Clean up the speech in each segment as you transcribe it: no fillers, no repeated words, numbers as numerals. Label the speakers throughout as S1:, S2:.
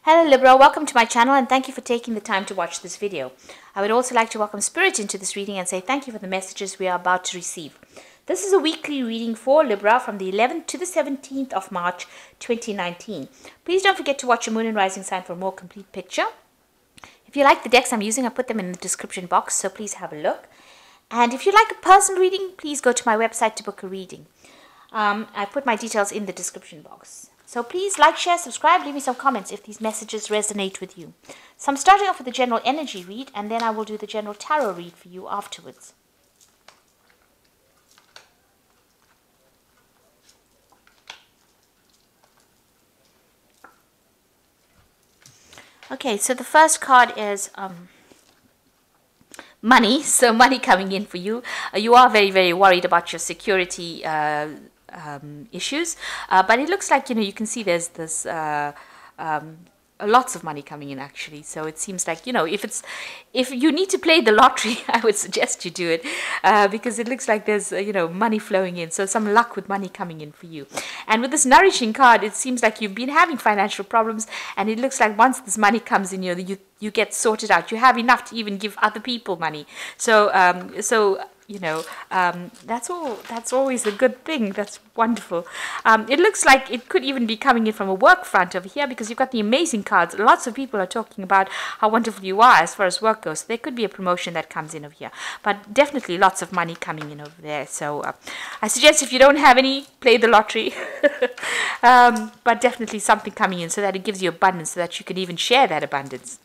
S1: Hello Libra, welcome to my channel and thank you for taking the time to watch this video. I would also like to welcome Spirit into this reading and say thank you for the messages we are about to receive. This is a weekly reading for Libra from the 11th to the 17th of March 2019. Please don't forget to watch your moon and rising sign for a more complete picture. If you like the decks I'm using, I put them in the description box, so please have a look. And if you'd like a personal reading, please go to my website to book a reading. I put my details in the description box. So please like, share, subscribe, leave me some comments if these messages resonate with you. So I'm starting off with the general energy read and then I will do the general tarot read for you afterwards. Okay, so the first card is money. So money coming in for you. You are very, very worried about your security issues, but it looks like you can see there's this lots of money coming in actually. So it seems like if you need to play the lottery, I would suggest you do it because it looks like there's money flowing in. So some luck with money coming in for you. And with this nourishing card, it seems like you've been having financial problems, and it looks like once this money comes in, you get sorted out. You have enough to even give other people money. So that's always a good thing. That's wonderful. It looks like it could even be coming in from a work front over here because you've got the amazing cards. Lots of people are talking about how wonderful you are as far as work goes. So there could be a promotion that comes in over here, but definitely lots of money coming in over there. So I suggest if you don't have any, play the lottery. But definitely something coming in so that it gives you abundance, so that you can even share that abundance.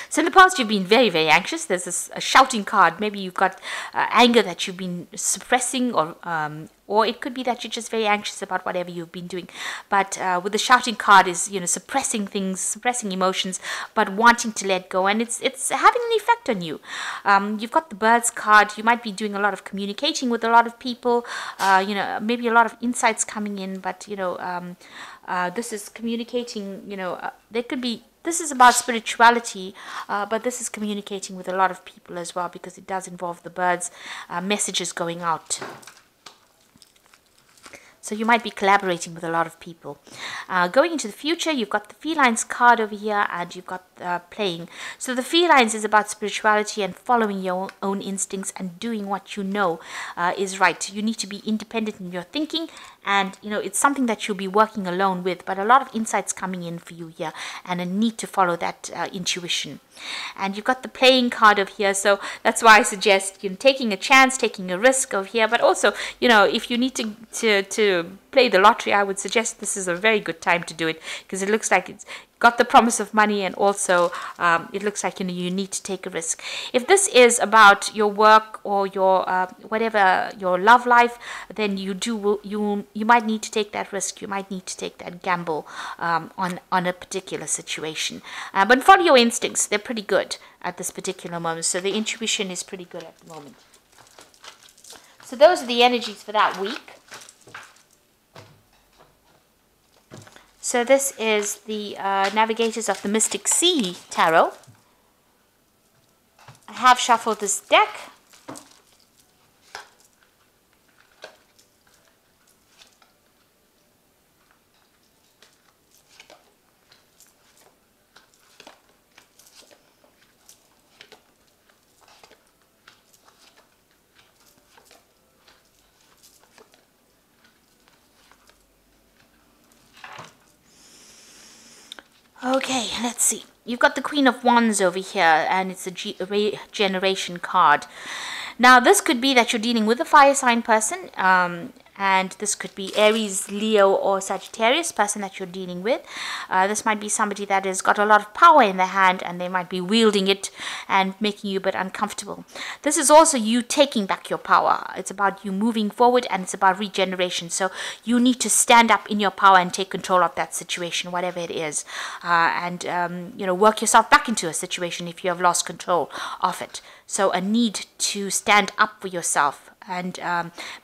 S1: So in the past you've been very, very anxious. There's a shouting card. Maybe you've got anger that you've been suppressing, or it could be that you're just very anxious about whatever you've been doing. But with the shouting card is suppressing things, suppressing emotions, but wanting to let go, and it's having an effect on you. You've got the birds card. You might be doing a lot of communicating with a lot of people. Maybe a lot of insights coming in, but this is communicating. There could be. This is about spirituality, but this is communicating with a lot of people as well, because it does involve the birds' messages going out. So you might be collaborating with a lot of people. Going into the future, you've got the felines card over here, and you've got playing. So the felines is about spirituality and following your own instincts and doing what you know is right. You need to be independent in your thinking, and it's something that you'll be working alone with, but a lot of insights coming in for you here, and a need to follow that intuition. And you've got the playing card over here, so that's why I suggest taking a chance, taking a risk over here. But also, if you need to play the lottery, I would suggest this is a very good time to do it, because it looks like it's got the promise of money, and also it looks like you need to take a risk. If this is about your work or your whatever, your love life, then you might need to take that risk. You might need to take that gamble on a particular situation. But follow your instincts. They're pretty good at this particular moment. So the intuition is pretty good at the moment. So those are the energies for that week. So this is the Navigators of the Mystic Sea Tarot. I have shuffled this deck. Okay, let's see. You've got the Queen of Wands over here, and it's a regeneration card. Now, this could be that you're dealing with a fire sign person, and this could be Aries, Leo, or Sagittarius person that you're dealing with. This might be somebody that has got a lot of power in their hand, and they might be wielding it and making you a bit uncomfortable. This is also you taking back your power. It's about you moving forward, and it's about regeneration. So you need to stand up in your power and take control of that situation, whatever it is, and work yourself back into a situation if you have lost control of it. So a need to stand up for yourself and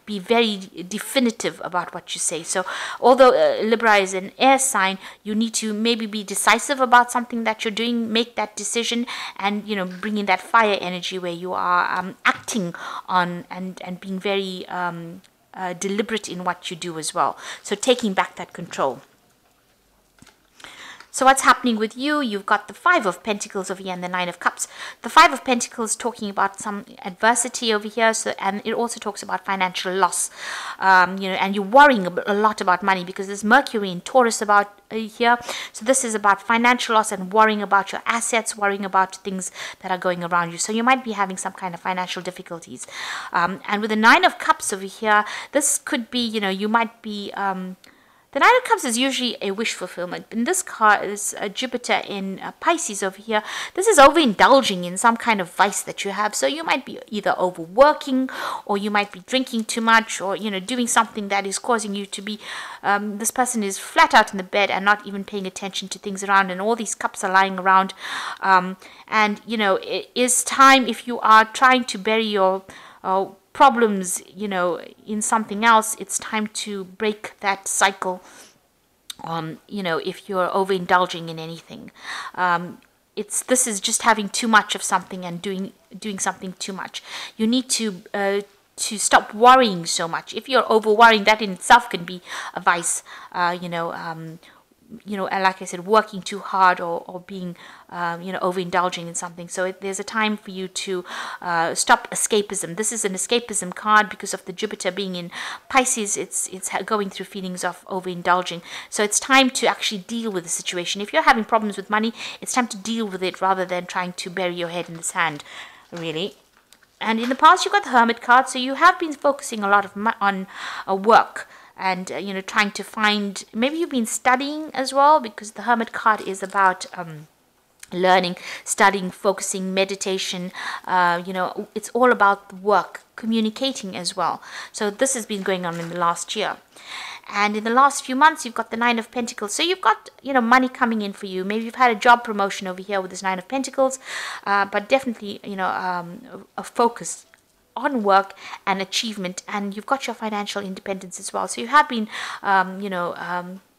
S1: be very definitive about what you say. So although Libra is an air sign, you need to maybe be decisive about something that you're doing, make that decision, and bring in that fire energy where you are acting on and being very deliberate in what you do as well. So taking back that control. So what's happening with you? You've got the Five of Pentacles over here and the Nine of Cups. The Five of Pentacles talking about some adversity over here, so, and it also talks about financial loss. And you're worrying a lot about money because there's Mercury in Taurus about here. So this is about financial loss and worrying about your assets, worrying about things that are going around you. So you might be having some kind of financial difficulties. And with the Nine of Cups over here, this could be, you might be... the Nine of Cups is usually a wish fulfillment. In this card is Jupiter in Pisces over here. This is overindulging in some kind of vice that you have. So you might be either overworking, or you might be drinking too much, or doing something that is causing you to be. This person is flat out in the bed and not even paying attention to things around, and all these cups are lying around. It is time, if you are trying to bury your problems, in something else, it's time to break that cycle. If you're overindulging in anything, this is just having too much of something and doing something too much. You need to stop worrying so much. If you're over worrying, that in itself can be a vice. Like I said, working too hard or being, overindulging in something. So there's a time for you to stop escapism. This is an escapism card because of the Jupiter being in Pisces. It's going through feelings of overindulging. So it's time to actually deal with the situation. If you're having problems with money, it's time to deal with it rather than trying to bury your head in the sand, really. And in the past, you got the Hermit card, so you have been focusing a lot on work. And, trying to find, maybe you've been studying as well, because the Hermit card is about learning, studying, focusing, meditation. It's all about work, communicating as well. So this has been going on in the last year. And in the last few months, you've got the Nine of Pentacles. So you've got, money coming in for you. Maybe you've had a job promotion over here with this Nine of Pentacles, but definitely, a focus on work and achievement, and you've got your financial independence as well. So you have been,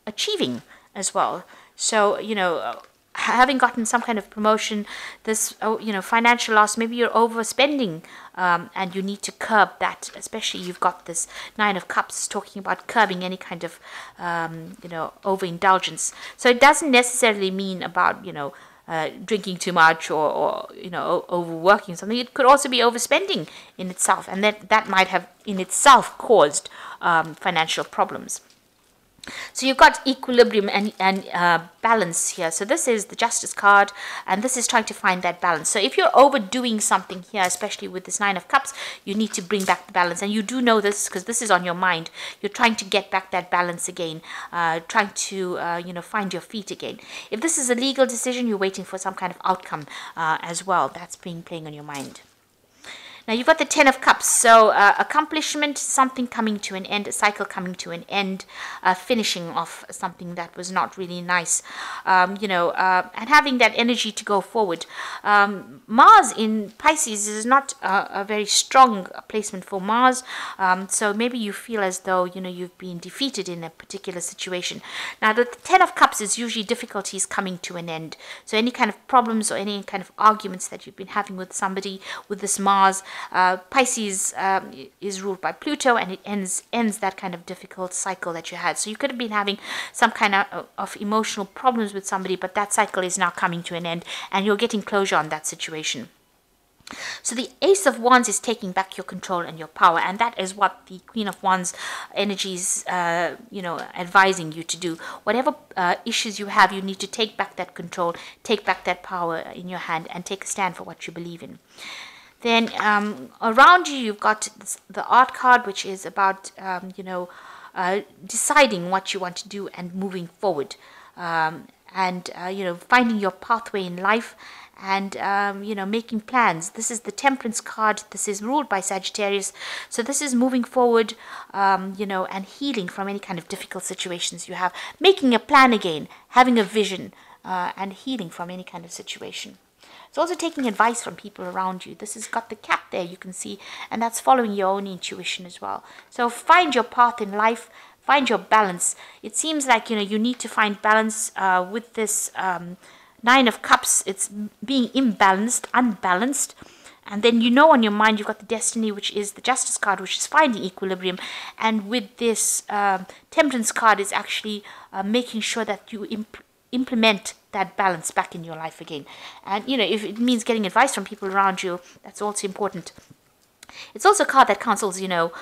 S1: achieving as well. So, having gotten some kind of promotion, this, financial loss, maybe you're overspending, and you need to curb that. Especially you've got this Nine of Cups talking about curbing any kind of, overindulgence. So it doesn't necessarily mean about, drinking too much or overworking something. It could also be overspending in itself, and that might have in itself caused financial problems. So you've got equilibrium and balance here. So this is the Justice card, and this is trying to find that balance. So if you're overdoing something here, especially with this Nine of Cups, you need to bring back the balance. And you do know this because this is on your mind. You're trying to get back that balance again, trying to, find your feet again. If this is a legal decision, you're waiting for some kind of outcome as well. That's playing on your mind. Now you've got the Ten of Cups, so accomplishment, something coming to an end, a cycle coming to an end, finishing off something that was not really nice, and having that energy to go forward. Mars in Pisces is not a very strong placement for Mars, so maybe you feel as though, you've been defeated in a particular situation. Now the Ten of Cups is usually difficulties coming to an end, so any kind of problems or any kind of arguments that you've been having with somebody with this Mars. Pisces is ruled by Pluto, and it ends that kind of difficult cycle that you had. So you could have been having some kind of emotional problems with somebody, but that cycle is now coming to an end, and you're getting closure on that situation. So the Ace of Wands is taking back your control and your power, and that is what the Queen of Wands energies, advising you to do. Whatever issues you have, you need to take back that control, take back that power in your hand, and take a stand for what you believe in. Then around you, you've got the Art card, which is about, deciding what you want to do and moving forward. Finding your pathway in life and, making plans. This is the Temperance card. This is ruled by Sagittarius. So this is moving forward, and healing from any kind of difficult situations you have. Making a plan again, having a vision, and healing from any kind of situation. It's also taking advice from people around you. This has got the cat there, you can see, and that's following your own intuition as well. So find your path in life, find your balance. It seems like, you need to find balance with this Nine of Cups. It's being imbalanced, unbalanced. And then on your mind, you've got the Destiny, which is the Justice card, which is finding equilibrium. And with this Temperance card is actually making sure that you implement that balance back in your life again. And, you know, if it means getting advice from people around you, that's also important. It's also a card that counsels, you know,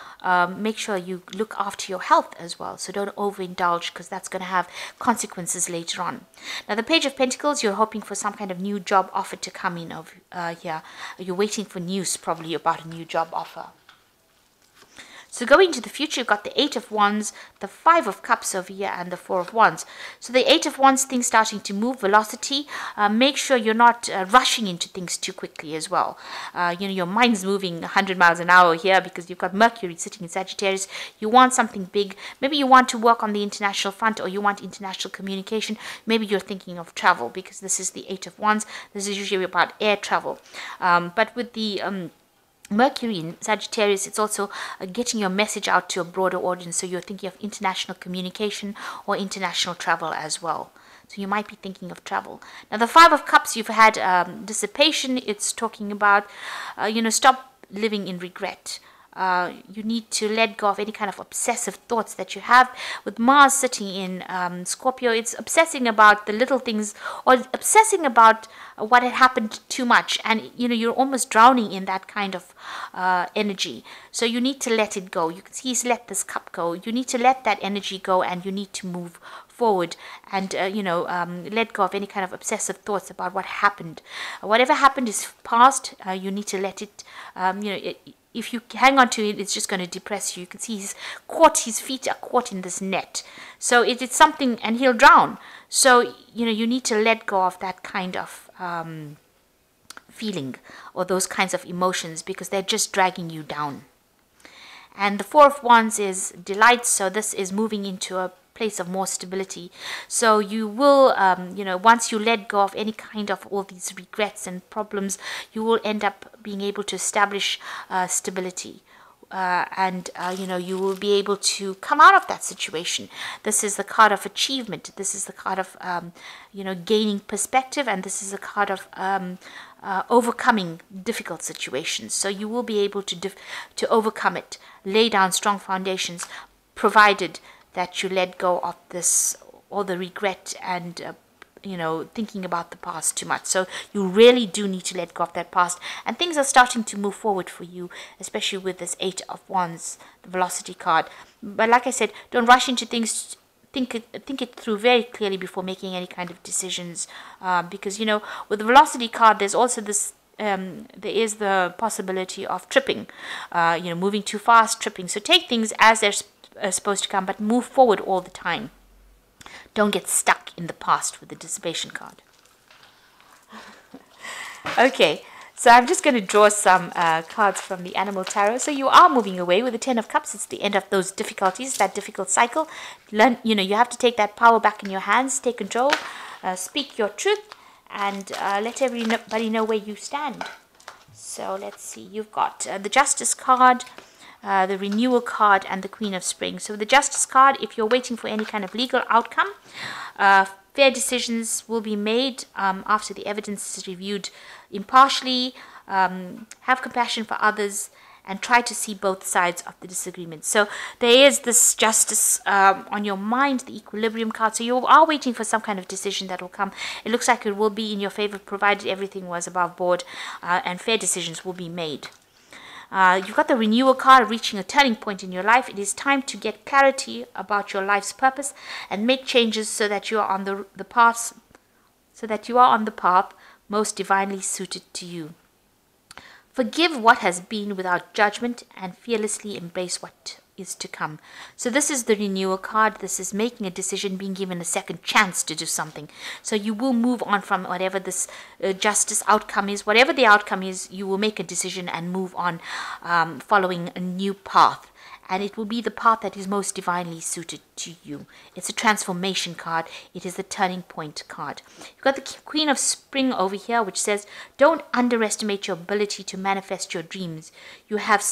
S1: make sure you look after your health as well. So don't overindulge, because that's going to have consequences later on. Now, the Page of Pentacles, you're hoping for some kind of new job offer to come in here. You're waiting for news probably about a new job offer. So going into the future, you've got the Eight of Wands, the Five of Cups over here, and the Four of Wands. So the Eight of Wands, things starting to move, velocity. Make sure you're not rushing into things too quickly as well. You know, your mind's moving 100 miles an hour here because you've got Mercury sitting in Sagittarius. You want something big. Maybe you want to work on the international front, or you want international communication. Maybe you're thinking of travel, because this is the Eight of Wands. This is usually about air travel. But with the Mercury in Sagittarius, it's also getting your message out to a broader audience. So you're thinking of international communication or international travel as well. So you might be thinking of travel. Now, the Five of Cups, you've had dissipation. It's talking about, you know, stop living in regret. You need to let go of any kind of obsessive thoughts that you have. With Mars sitting in Scorpio, it's obsessing about the little things, or obsessing about what had happened too much, and you know, you're almost drowning in that kind of energy. So you need to let it go. You can see he's let this cup go. You need to let that energy go, and you need to move forward and you know, let go of any kind of obsessive thoughts about what happened. Whatever happened is past. You need to let it, you know, if you hang on to it, it's just going to depress you. You can see his feet are caught in this net. So it's something, and he'll drown. So, you know, you need to let go of that kind of feeling, or those kinds of emotions, because they're just dragging you down. And the Four of Wands is delight. So this is moving into a place of more stability. So you will, you know, once you let go of any kind of all these regrets and problems, you will end up being able to establish stability. And you know, you will be able to come out of that situation. This is the card of achievement. This is the card of, you know, gaining perspective. And this is a card of overcoming difficult situations. So you will be able to overcome it, lay down strong foundations, provided that you let go of this, all the regret and you know, thinking about the past too much. So you really do need to let go of that past, and things are starting to move forward for you, especially with this Eight of Wands, the velocity card. But like I said, don't rush into things. Think it through very clearly before making any kind of decisions, because you know, with the velocity card, there's also this there is the possibility of tripping, you know, moving too fast, tripping. So take things as they're supposed to come, but move forward all the time. Don't get stuck in the past with the dissipation card. Okay, so I'm just going to draw some cards from the Animal Tarot. So you are moving away with the Ten of Cups. It's the end of those difficulties, that difficult cycle. Learn, you know, you have to take that power back in your hands, take control, speak your truth, and let everybody know where you stand. So let's see, you've got the Justice card, the Renewal card, and the Queen of Spring. So the Justice card, if you're waiting for any kind of legal outcome, fair decisions will be made after the evidence is reviewed impartially. Have compassion for others, and try to see both sides of the disagreement. So there is this justice on your mind, the Equilibrium card. So you are waiting for some kind of decision that will come. It looks like it will be in your favor, provided everything was above board, and fair decisions will be made. You've got the Renewal card, reaching a turning point in your life. It is time to get clarity about your life's purpose and make changes so that you are on the path, most divinely suited to you. Forgive what has been without judgment and fearlessly embrace what is to come. So this is the Renewal card. This is making a decision, being given a second chance to do something. So you will move on from whatever this justice outcome is. Whatever the outcome is, you will make a decision and move on, following a new path. And it will be the path that is most divinely suited to you. It's a transformation card. It is the turning point card. You've got the Queen of Spring over here, which says, don't underestimate your ability to manifest your dreams. You have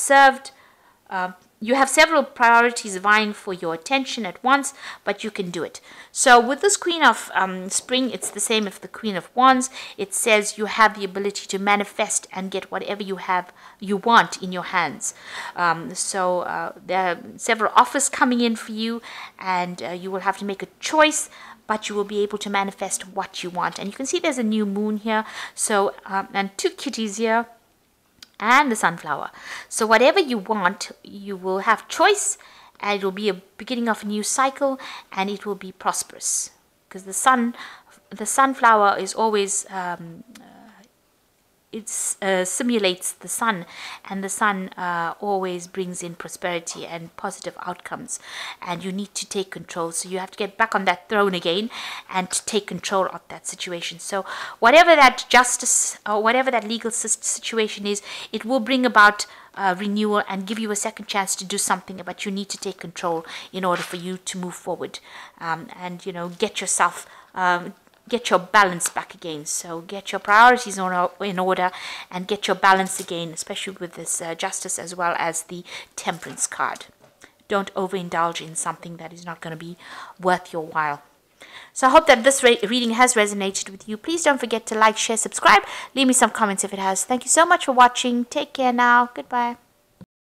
S1: several priorities vying for your attention at once, but you can do it. So with this Queen of Spring, it's the same as the Queen of Wands. It says you have the ability to manifest and get whatever you want in your hands. So there are several offers coming in for you, and you will have to make a choice. but you will be able to manifest what you want. And you can see there's a new moon here, so and 2 kitties here, and the sunflower. So whatever you want, you will have choice, and it will be a beginning of a new cycle, and it will be prosperous, because the sunflower is always it simulates the sun, and the sun always brings in prosperity and positive outcomes, and you need to take control. So you have to get back on that throne again and to take control of that situation. So whatever that justice or whatever that legal situation is, it will bring about renewal and give you a second chance to do something, but you need to take control in order for you to move forward, and get yourself get your balance back again. So get your priorities in order and get your balance again, especially with this justice as well as the temperance card. Don't overindulge in something that is not going to be worth your while. So I hope that this reading has resonated with you. Please don't forget to like, share, subscribe. Leave me some comments if it has. Thank you so much for watching. Take care now. Goodbye.